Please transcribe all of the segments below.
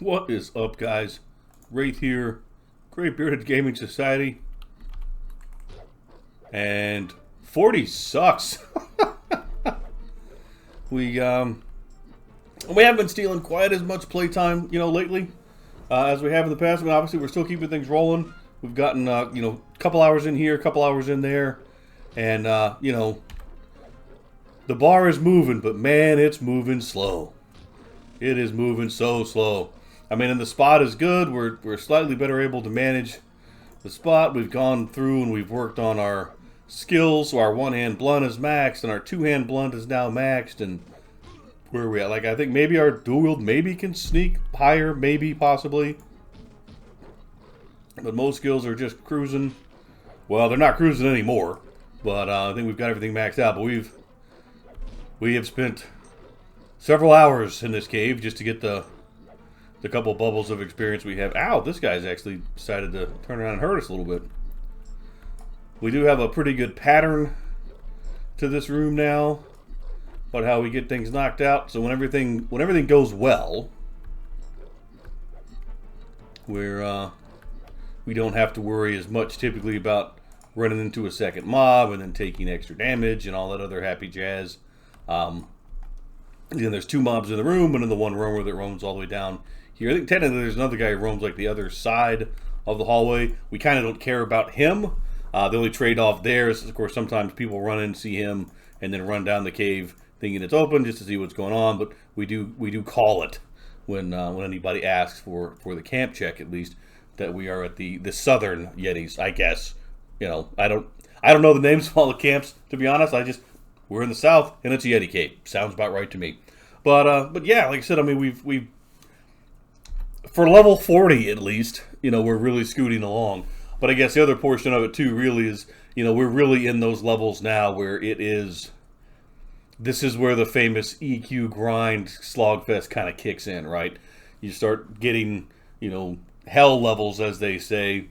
What is up, guys? Wraith here, Great Bearded Gaming Society, and 40 sucks. we haven't been stealing quite as much playtime, lately, as we have in the past. I mean, obviously, we're still keeping things rolling. We've gotten, a couple hours in here, a couple hours in there, and the bar is moving, but man, it's moving slow. It is moving so slow. I mean, and the spot is good. We're slightly better able to manage the spot. We've gone through and we've worked on our skills. So our one-hand blunt is maxed, and our two-hand blunt is now maxed. And where are we at? Like, I think maybe our dual wield maybe can sneak higher, maybe, possibly. But most skills are just cruising. Well, they're not cruising anymore. But I think we've got everything maxed out. But we have spent several hours in this cave just to get the couple bubbles of experience we have. Ow, this guy's actually decided to turn around and hurt us a little bit. We do have a pretty good pattern to this room now about how we get things knocked out. So when everything goes well, we don't have to worry as much typically about running into a second mob and then taking extra damage and all that other happy jazz. There's two mobs in the room, and then the one roamer that roams all the way down here. I think technically there's another guy who roams like the other side of the hallway. We kind of don't care about him. The only trade-off there is, of course, sometimes people run in, see him, and then run down the cave thinking it's open just to see what's going on. But we do call it when anybody asks for the camp check, at least, that we are at the southern Yetis. I guess, I don't know the names of all the camps, to be honest. We're in the south, and it's a Yeti cave. Sounds about right to me. But yeah, like I said, I mean, we've for level 40 at least, we're really scooting along. But I guess the other portion of it too really is, we're really in those levels now where this is where the famous EQ grind slogfest kind of kicks in, right? You start getting, hell levels, as they say,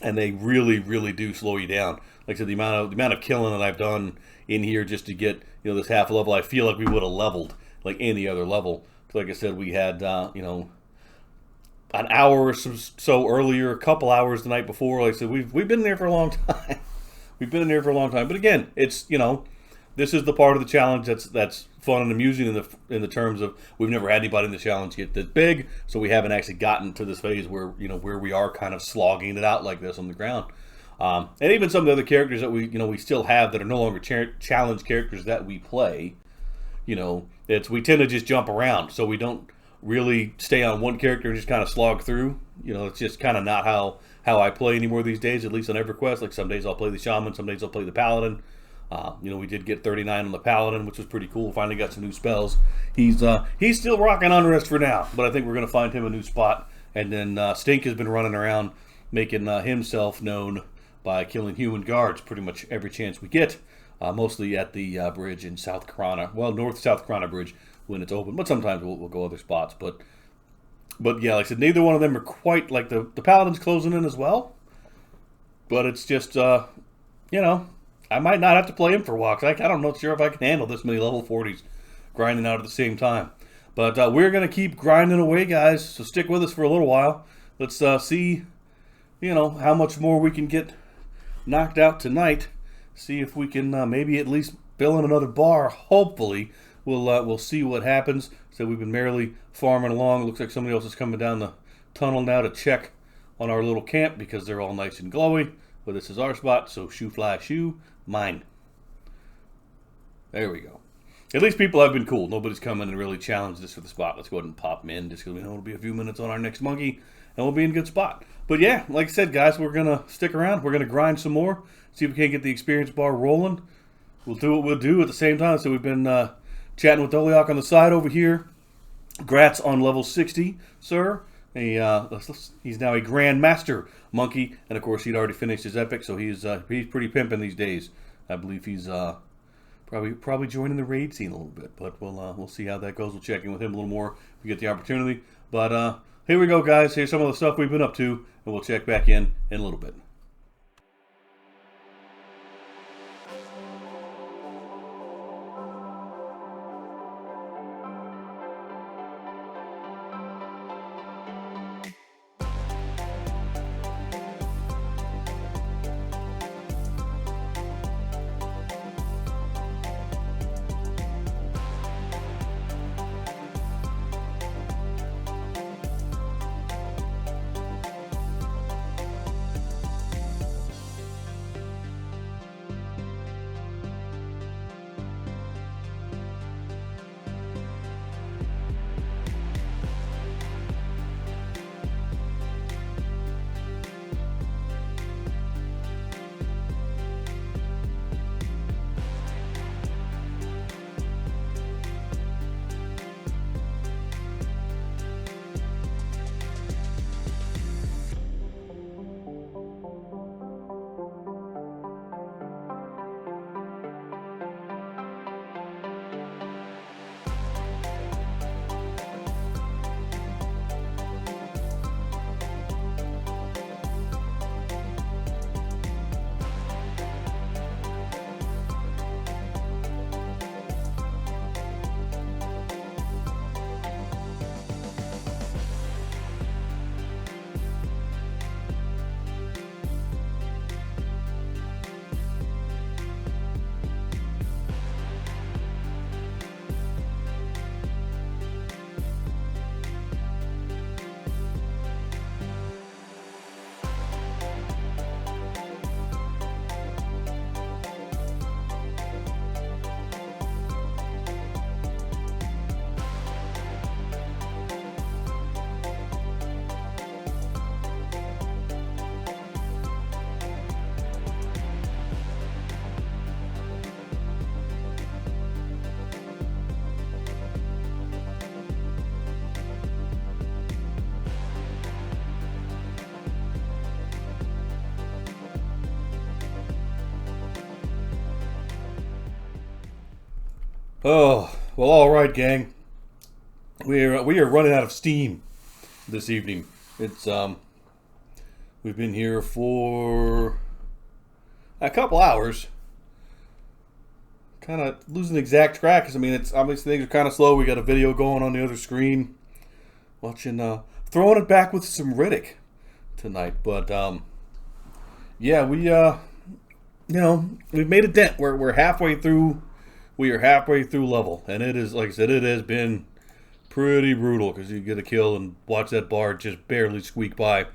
and they really, really do slow you down. Like I said, the amount of killing that I've done in here just to get this half level, I feel like we would have leveled like any other level. Like I said, we had an hour or so earlier, a couple hours the night before. Like I said, we've been there for a long time. We've been in there for a long time. But again, it's this is the part of the challenge that's fun and amusing in the terms of we've never had anybody in the challenge get this big, so we haven't actually gotten to this phase where where we are kind of slogging it out like this on the ground. And even some of the other characters that we still have that are no longer challenge characters that we play, we tend to just jump around, so we don't really stay on one character and just kind of slog through. It's just kind of not how I play anymore these days, at least on EverQuest. Like some days I'll play the Shaman, some days I'll play the Paladin. We did get 39 on the Paladin, which was pretty cool. Finally got some new spells. He's still rocking Unrest for now, but I think we're going to find him a new spot. And then Stink has been running around making himself known by killing human guards pretty much every chance we get, mostly at the bridge in South Karana. Well, North-South Karana Bridge when it's open, but sometimes we'll go other spots. But yeah, like I said, neither one of them are quite like the Paladin's closing in as well. But it's just, I might not have to play him for a while, because I'm not sure if I can handle this many level 40s grinding out at the same time. But we're going to keep grinding away, guys, so stick with us for a little while. Let's see, how much more we can get knocked out tonight. See if we can maybe at least fill in another bar. Hopefully, we'll see what happens. So we've been merrily farming along. It looks like somebody else is coming down the tunnel now to check on our little camp because they're all nice and glowy. But this is our spot, so shoe fly shoe, mine. There we go. At least people have been cool. Nobody's come in and really challenged us for the spot. Let's go ahead and pop them in just because we know it'll be a few minutes on our next monkey and we'll be in a good spot. But yeah, like I said, guys, we're going to stick around. We're going to grind some more, see if we can't get the experience bar rolling. We'll do what we'll do at the same time. So we've been chatting with Oliak on the side over here. Grats on level 60, sir. He's now a Grand Master monkey, and of course he'd already finished his epic, so he's pretty pimping these days. I believe he's probably joining the raid scene a little bit, but we'll see how that goes. We'll check in with him a little more if we get the opportunity. But here we go, guys. Here's some of the stuff we've been up to, and we'll check back in a little bit. Oh, well, all right, gang. We are running out of steam this evening. It's we've been here for a couple hours. Kind of losing the exact track, because I mean, it's obviously things are kind of slow. We got a video going on the other screen, watching, throwing it back with some Riddick tonight. But yeah, we've made a dent. We're halfway through. We are halfway through level, and it is, like I said, it has been pretty brutal because you get a kill and watch that bar just barely squeak by.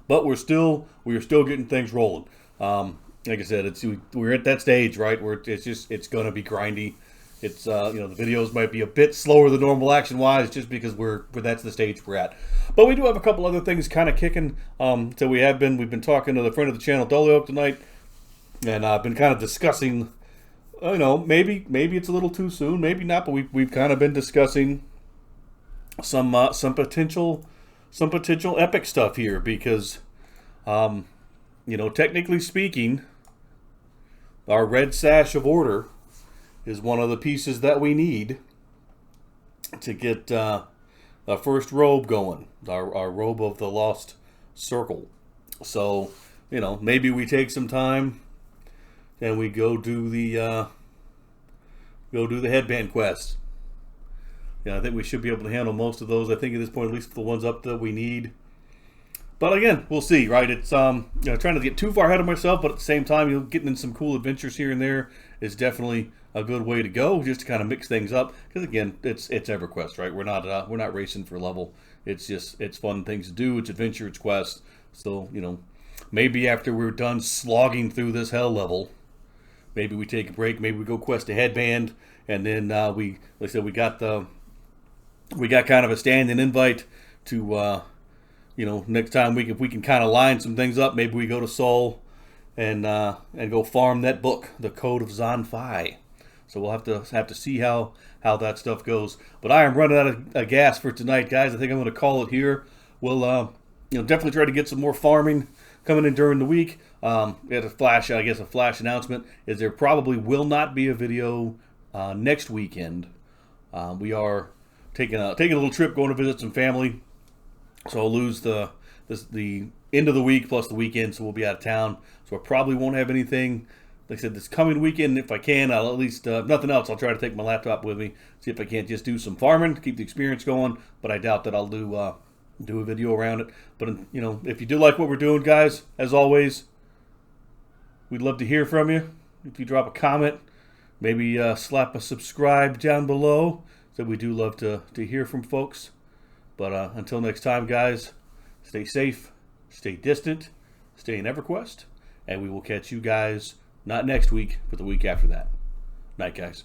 But we are still getting things rolling. Like I said, we're at that stage, right, where it's going to be grindy. It's the videos might be a bit slower than normal action wise, just because that's the stage we're at. But we do have a couple other things kind of kicking. So we've been talking to the friend of the channel, Dolly tonight, and I've been kind of discussing. Maybe it's a little too soon, maybe not, but we've kind of been discussing some potential epic stuff here, because technically speaking, our red sash of order is one of the pieces that we need to get the first robe going, our robe of the Lost Circle. So maybe we take some time and we go do the headband quest. I think we should be able to handle most of those. I think at this point, at least the ones up that we need. But again, we'll see, right? It's trying to get too far ahead of myself, but at the same time, getting in some cool adventures here and there is definitely a good way to go, just to kind of mix things up. Because again, it's EverQuest, right? We're not racing for level. It's fun things to do. It's adventure. It's quest. So maybe after we're done slogging through this hell level, maybe we take a break. Maybe we go quest a headband, and then like I said, we got kind of a standing invite to next time if we can kind of line some things up. Maybe we go to Seoul and go farm that book, The Code of Zanfei. So we'll have to see how that stuff goes. But I am running out of gas for tonight, guys. I think I'm going to call it here. We'll definitely try to get some more farming coming in during the week. We had a flash announcement is there probably will not be a video next weekend. We are taking a little trip, going to visit some family, so I'll lose the end of the week plus the weekend, so we'll be out of town. So I probably won't have anything. Like I said, this coming weekend, if I can, I'll at least, if nothing else, I'll try to take my laptop with me, see if I can't just do some farming, keep the experience going. But I doubt that I'll do a video around it. But if you do like what we're doing, guys, as always, we'd love to hear from you. If you drop a comment, maybe slap a subscribe down below. So we do love to hear from folks. But until next time, guys, stay safe, stay distant, stay in EverQuest, and we will catch you guys not next week, but the week after that. Night, guys.